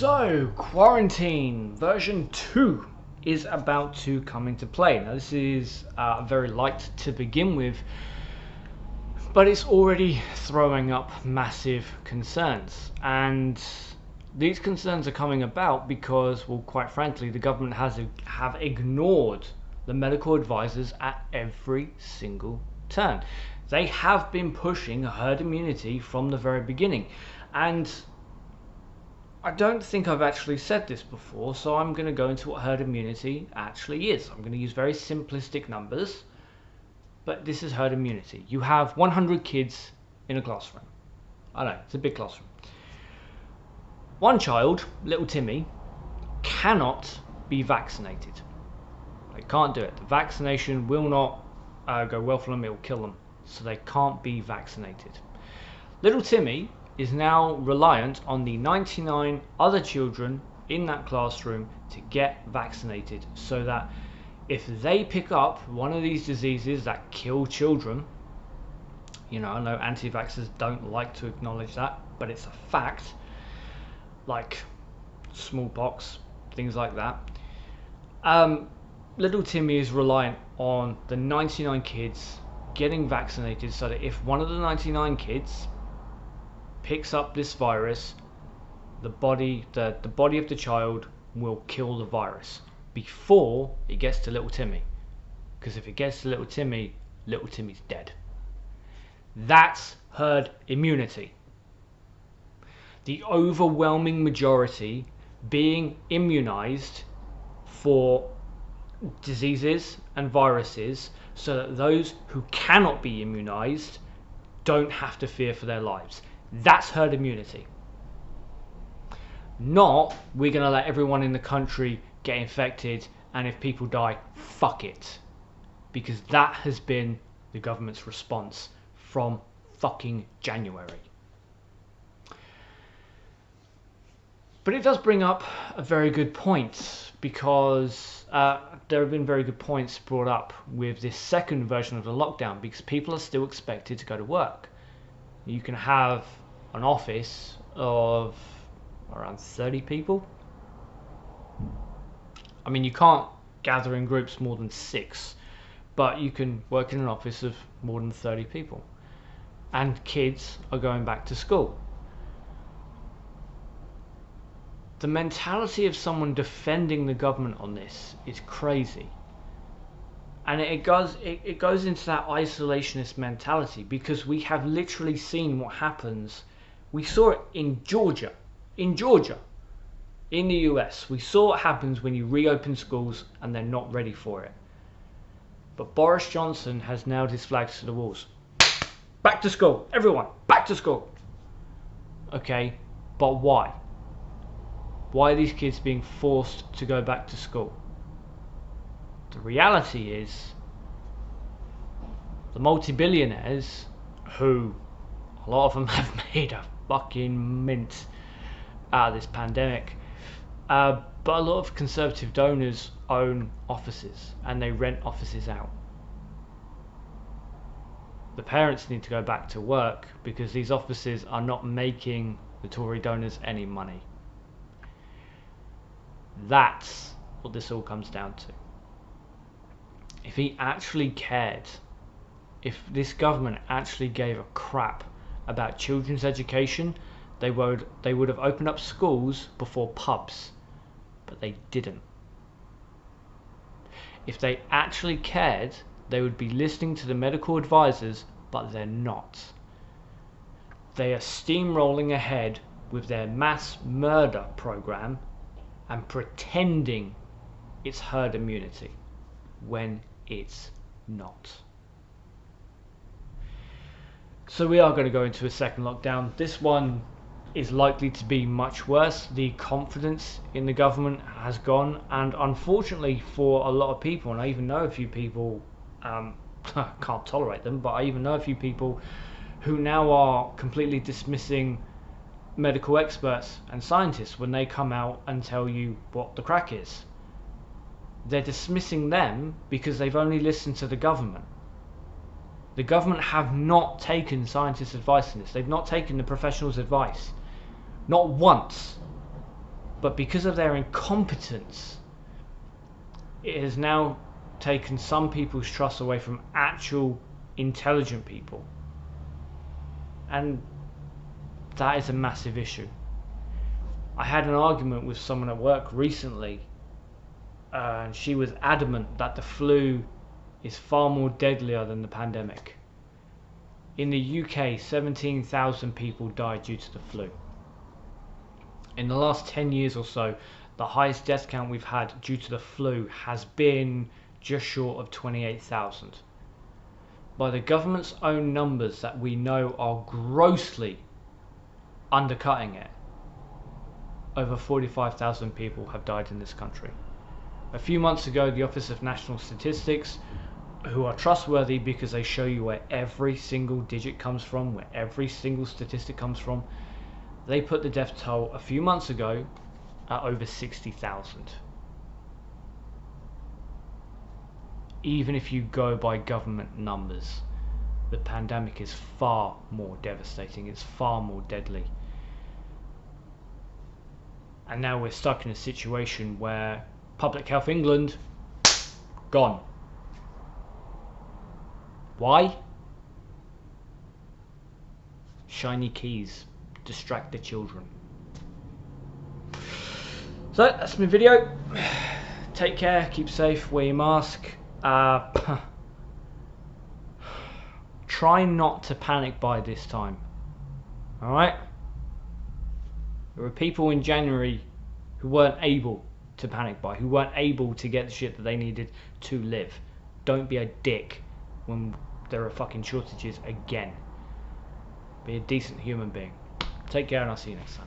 So, quarantine version 2 is about to come into play. Now, this is very light to begin with, but it's already throwing up massive concerns. And these concerns are coming about because, well, quite frankly, the government have ignored the medical advisors at every single turn. They have been pushing herd immunity from the very beginning. And I don't think I've actually said this before, so I'm going to go into what herd immunity actually is. I'm going to use very simplistic numbers, but this is herd immunity. You have 100 kids in a classroom. I know, it's a big classroom. One child, little Timmy, cannot be vaccinated. They can't do it. The vaccination will not go well for them, it will kill them. So they can't be vaccinated. Little Timmy is now reliant on the 99 other children in that classroom to get vaccinated, so that if they pick up one of these diseases that kill children, you know, I know anti-vaxxers don't like to acknowledge that, but it's a fact, like smallpox, things like that. Little Timmy is reliant on the 99 kids getting vaccinated, so that if one of the 99 kids picks up this virus, the body of the child will kill the virus before it gets to little Timmy. Because if it gets to little Timmy's dead. That's herd immunity. The overwhelming majority being immunized for diseases and viruses, so that those who cannot be immunized don't have to fear for their lives. That's herd immunity. Not, we're going to let everyone in the country get infected, and if people die, fuck it. Because that has been the government's response from fucking January. But it does bring up a very good point, because there have been very good points brought up with this second version of the lockdown, because people are still expected to go to work. You can have an office of around 30 people. I mean, you can't gather in groups more than 6, but you can work in an office of more than 30 people. And kids are going back to school. The mentality of someone defending the government on this is crazy. And it goes into that isolationist mentality, because we have literally seen what happens. We saw it in Georgia, in the US. We saw what happens when you reopen schools and they're not ready for it. But Boris Johnson has nailed his flags to the walls. Back to school, everyone, back to school. Okay, but why? Why are these kids being forced to go back to school? The reality is, the multi-billionaires, who a lot of them have made a fucking mint out of this pandemic, but a lot of conservative donors own offices and they rent offices out. The parents need to go back to work because these offices are not making the Tory donors any money. That's what this all comes down to. If he actually cared, if this government actually gave a crap about children's education, they would have opened up schools before pubs, but they didn't. If they actually cared, they would be listening to the medical advisors, but they're not. They are steamrolling ahead with their mass murder program and pretending it's herd immunity when it's not. So we are going to go into a second lockdown. This one is likely to be much worse. The confidence in the government has gone, and unfortunately for a lot of people, and I even know a few people, can't tolerate them, but I even know a few people who now are completely dismissing medical experts and scientists when they come out and tell you what the crack is. They're dismissing them because they've only listened to the government. The government have not taken scientists' advice in this. They've not taken the professionals' advice. Not once. But because of their incompetence, it has now taken some people's trust away from actual intelligent people. And that is a massive issue. I had an argument with someone at work recently, and she was adamant that the flu is far more deadlier than the pandemic. In the UK, 17,000 people died due to the flu. In the last 10 years or so, the highest death count we've had due to the flu has been just short of 28,000. By the government's own numbers that we know are grossly undercutting it, over 45,000 people have died in this country. A few months ago, the Office of National Statistics, who are trustworthy because they show you where every single digit comes from, where every single statistic comes from, they put the death toll a few months ago at over 60,000. Even if you go by government numbers, the pandemic is far more devastating, it's far more deadly. And now we're stuck in a situation where Public Health England, gone. Why? Shiny keys distract the children. So that's my video. Take care, keep safe, wear your mask. Try not to panic buy this time. Alright? There were people in January who weren't able to panic buy, who weren't able to get the shit that they needed to live. Don't be a dick when there are fucking shortages again. Be a decent human being. Take care and I'll see you next time.